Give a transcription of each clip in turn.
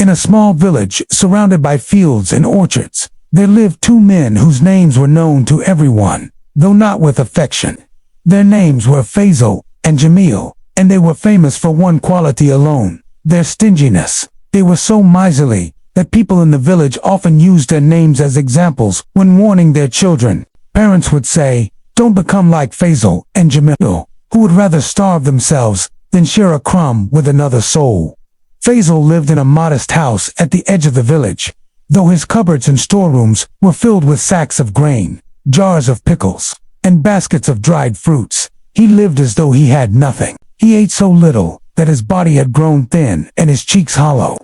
In a small village surrounded by fields and orchards, there lived two men whose names were known to everyone, though not with affection. Their names were Faisal and Jamil, and they were famous for one quality alone: their stinginess. They were so miserly that people in the village often used their names as examples when warning their children. Parents would say, "Don't become like Faisal and Jamil, who would rather starve themselves than share a crumb with another soul." Faisal lived in a modest house at the edge of the village. Though his cupboards and storerooms were filled with sacks of grain, jars of pickles, and baskets of dried fruits, he lived as though he had nothing. He ate so little that his body had grown thin and his cheeks hollow.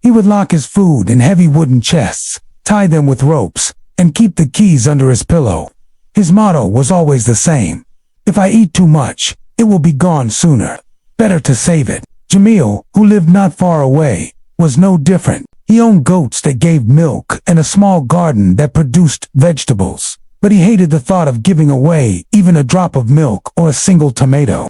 He would lock his food in heavy wooden chests, tie them with ropes, and keep the keys under his pillow. His motto was always the same: "If I eat too much, it will be gone sooner. Better to save it." Jamil, who lived not far away, was no different. He owned goats that gave milk and a small garden that produced vegetables, but he hated the thought of giving away even a drop of milk or a single tomato.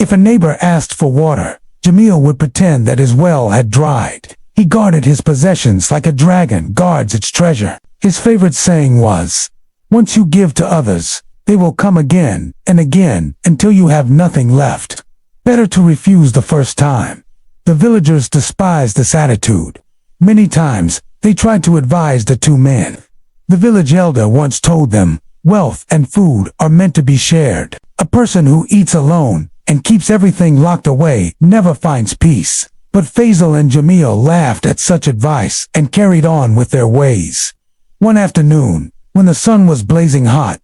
If a neighbor asked for water, Jamil would pretend that his well had dried. He guarded his possessions like a dragon guards its treasure. His favorite saying was, "Once you give to others, they will come again and again until you have nothing left. Better to refuse the first time." The villagers despised this attitude. Many times, they tried to advise the two men. The village elder once told them, "Wealth and food are meant to be shared. A person who eats alone and keeps everything locked away never finds peace." But Faisal and Jamil laughed at such advice and carried on with their ways. One afternoon, when the sun was blazing hot,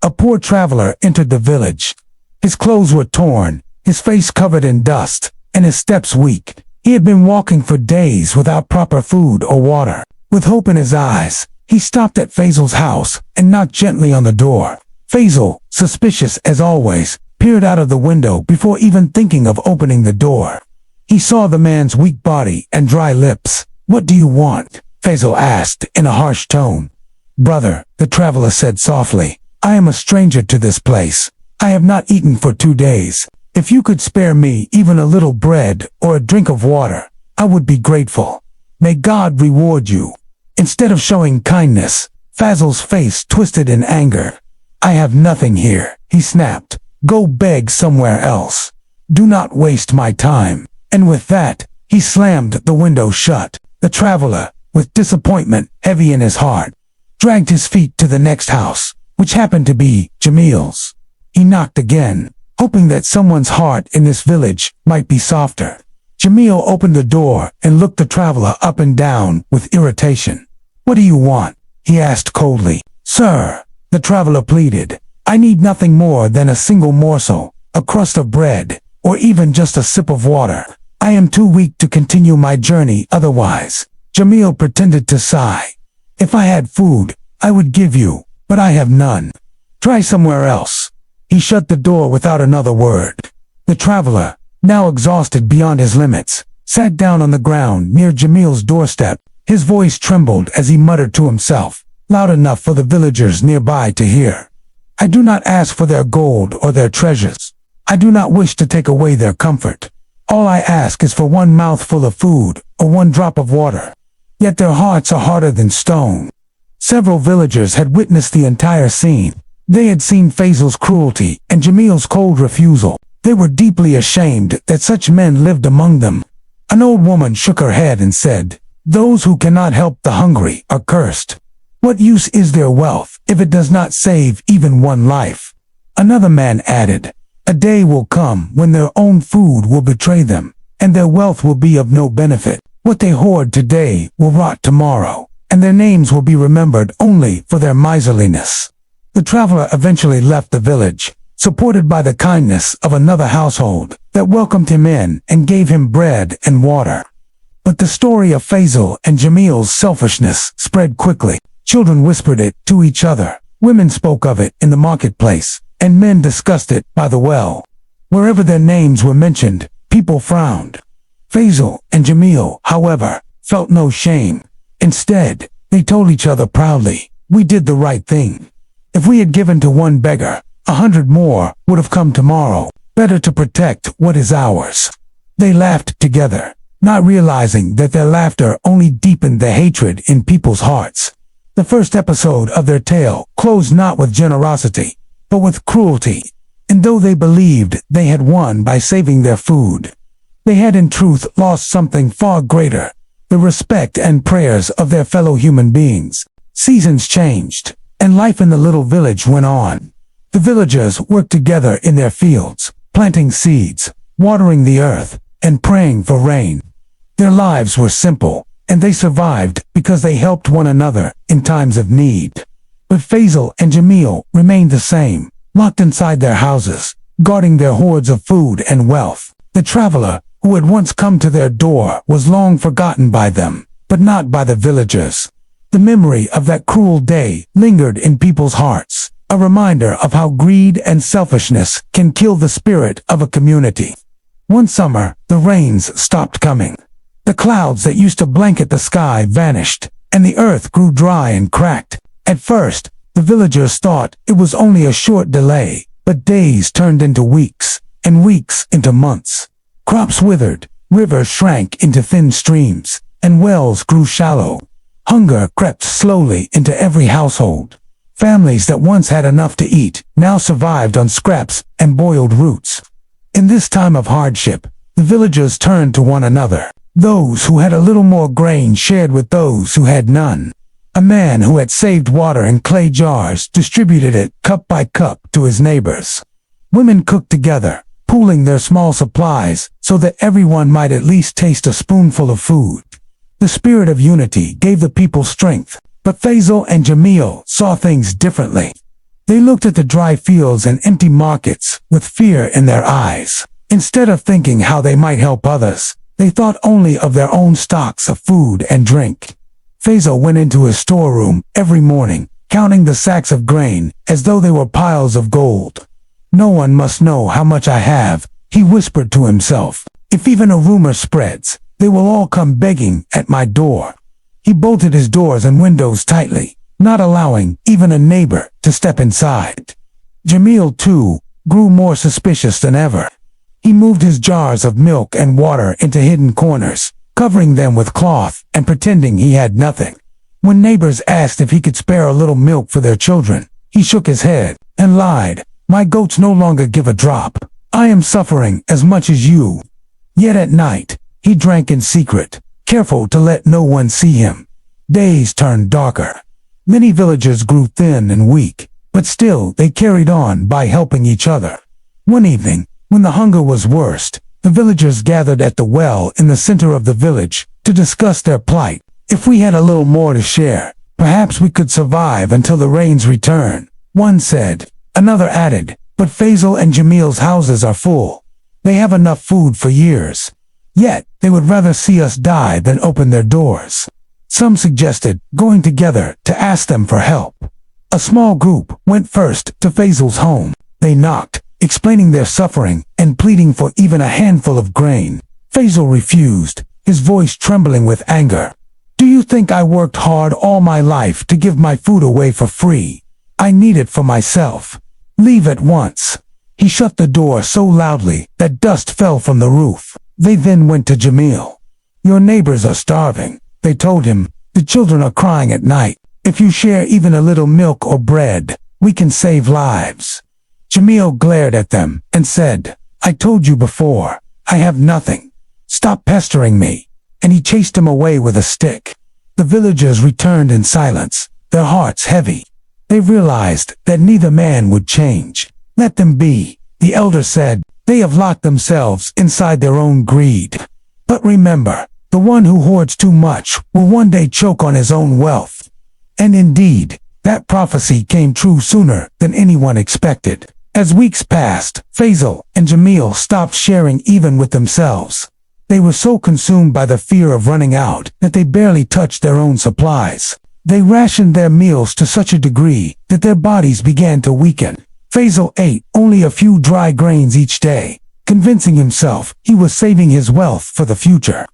a poor traveler entered the village. His clothes were torn, his face covered in dust, and his steps weak. He had been walking for days without proper food or water. With hope in his eyes, he stopped at Faisal's house and knocked gently on the door. Faisal, suspicious as always, peered out of the window before even thinking of opening the door. He saw the man's weak body and dry lips. "What do you want?" Faisal asked in a harsh tone. "Brother," the traveler said softly, "I am a stranger to this place. I have not eaten for 2 days. If you could spare me even a little bread or a drink of water, I would be grateful. May God reward you." Instead of showing kindness, Faisal's face twisted in anger. "I have nothing here," he snapped. "Go beg somewhere else. Do not waste my time." And with that, he slammed the window shut. The traveler, with disappointment heavy in his heart, dragged his feet to the next house, which happened to be Jamil's. He knocked again, hoping that someone's heart in this village might be softer. Jamil opened the door and looked the traveler up and down with irritation. "What do you want?" he asked coldly. "Sir," the traveler pleaded, "I need nothing more than a single morsel, a crust of bread, or even just a sip of water. I am too weak to continue my journey otherwise." Jamil pretended to sigh. "If I had food, I would give you, but I have none. Try somewhere else." He shut the door without another word. The traveler, now exhausted beyond his limits, sat down on the ground near Jamil's doorstep. His voice trembled as he muttered to himself, loud enough for the villagers nearby to hear. "I do not ask for their gold or their treasures. I do not wish to take away their comfort. All I ask is for one mouthful of food or one drop of water." Yet their hearts are harder than stone. Several villagers had witnessed the entire scene. They had seen Faisal's cruelty and Jamil's cold refusal. They were deeply ashamed that such men lived among them. An old woman shook her head and said, "Those who cannot help the hungry are cursed. What use is their wealth if it does not save even one life?" Another man added, "A day will come when their own food will betray them, and their wealth will be of no benefit. What they hoard today will rot tomorrow, and their names will be remembered only for their miserliness." The traveler eventually left the village, supported by the kindness of another household that welcomed him in and gave him bread and water. But the story of Faisal and Jamil's selfishness spread quickly. Children whispered it to each other, women spoke of it in the marketplace, and men discussed it by the well. Wherever their names were mentioned, people frowned. Faisal and Jamil, however, felt no shame. Instead, they told each other proudly, "We did the right thing. If we had given to one beggar, 100 more would have come tomorrow. Better to protect what is ours." They laughed together, not realizing that their laughter only deepened the hatred in people's hearts. The first episode of their tale closed not with generosity, but with cruelty, and though they believed they had won by saving their food, they had in truth lost something far greater, the respect and prayers of their fellow human beings. Seasons changed, and life in the little village went on. The villagers worked together in their fields, planting seeds, watering the earth, and praying for rain. Their lives were simple, and they survived because they helped one another in times of need. But Faisal and Jamil remained the same, locked inside their houses, guarding their hoards of food and wealth. The traveler who had once come to their door was long forgotten by them, but not by the villagers. The memory of that cruel day lingered in people's hearts, a reminder of how greed and selfishness can kill the spirit of a community. One summer, the rains stopped coming. The clouds that used to blanket the sky vanished, and the earth grew dry and cracked. At first, the villagers thought it was only a short delay, but days turned into weeks, and weeks into months. Crops withered, rivers shrank into thin streams, and wells grew shallow. Hunger crept slowly into every household. Families that once had enough to eat now survived on scraps and boiled roots. In this time of hardship, the villagers turned to one another. Those who had a little more grain shared with those who had none. A man who had saved water in clay jars distributed it cup by cup to his neighbors. Women cooked together, pooling their small supplies so that everyone might at least taste a spoonful of food. The spirit of unity gave the people strength, but Faisal and Jamil saw things differently. They looked at the dry fields and empty markets with fear in their eyes. Instead of thinking how they might help others, they thought only of their own stocks of food and drink. Faisal went into his storeroom every morning, counting the sacks of grain as though they were piles of gold. "No one must know how much I have," he whispered to himself. "If even a rumor spreads, they will all come begging at my door." He bolted his doors and windows tightly, not allowing even a neighbor to step inside. Jamil, too, grew more suspicious than ever. He moved his jars of milk and water into hidden corners, covering them with cloth and pretending he had nothing. When neighbors asked if he could spare a little milk for their children, he shook his head and lied. "My goats no longer give a drop. I am suffering as much as you." Yet at night, he drank in secret, careful to let no one see him. Days turned darker. Many villagers grew thin and weak, but still they carried on by helping each other. One evening, when the hunger was worst, the villagers gathered at the well in the center of the village to discuss their plight. "If we had a little more to share, perhaps we could survive until the rains return," one said. Another added, "But Faisal and Jamil's houses are full. They have enough food for years. Yet, they would rather see us die than open their doors." Some suggested going together to ask them for help. A small group went first to Faisal's home. They knocked, explaining their suffering and pleading for even a handful of grain. Faisal refused, his voice trembling with anger. "Do you think I worked hard all my life to give my food away for free? I need it for myself. Leave at once." He shut the door so loudly that dust fell from the roof. They then went to Jamil. "Your neighbors are starving," they told him. "The children are crying at night. If you share even a little milk or bread, we can save lives." Jamil glared at them and said, "I told you before, I have nothing. Stop pestering me." And he chased him away with a stick. The villagers returned in silence, their hearts heavy. They realized that neither man would change. "Let them be," the elder said. "They have locked themselves inside their own greed. But remember, the one who hoards too much will one day choke on his own wealth." And indeed, that prophecy came true sooner than anyone expected. As weeks passed, Faisal and Jamil stopped sharing even with themselves. They were so consumed by the fear of running out that they barely touched their own supplies. They rationed their meals to such a degree that their bodies began to weaken. Faisal ate only a few dry grains each day, convincing himself he was saving his wealth for the future.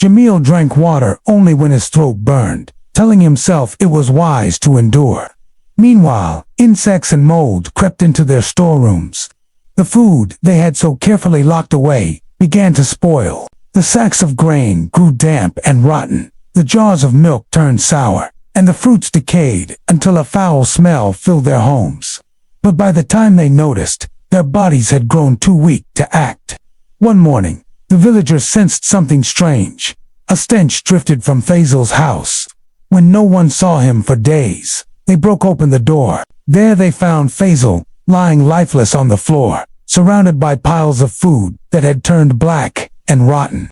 Jamil drank water only when his throat burned, telling himself it was wise to endure. Meanwhile, insects and mold crept into their storerooms. The food they had so carefully locked away began to spoil. The sacks of grain grew damp and rotten, the jars of milk turned sour, and the fruits decayed until a foul smell filled their homes. But by the time they noticed, their bodies had grown too weak to act. One morning, the villagers sensed something strange. A stench drifted from Faisal's house. When no one saw him for days, they broke open the door. There they found Faisal, lying lifeless on the floor, surrounded by piles of food that had turned black and rotten.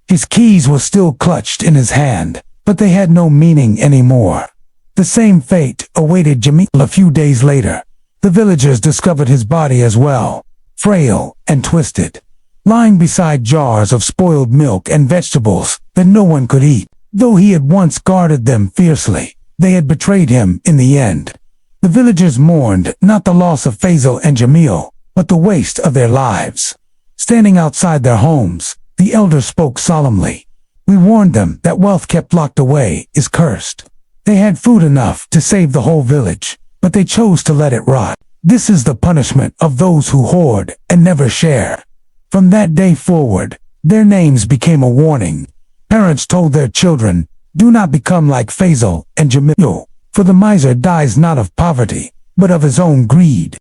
His keys were still clutched in his hand, but they had no meaning anymore. The same fate awaited Jamil a few days later. The villagers discovered his body as well, frail and twisted, lying beside jars of spoiled milk and vegetables that no one could eat. Though he had once guarded them fiercely, they had betrayed him in the end. The villagers mourned not the loss of Faisal and Jamil, but the waste of their lives. Standing outside their homes, the elder spoke solemnly. We warned them that wealth kept locked away is cursed. They had food enough to save the whole village, but they chose to let it rot. This is the punishment of those who hoard and never share. From that day forward, their names became a warning. Parents told their children, do not become like Faisal and Jamil, for the miser dies not of poverty, but of his own greed.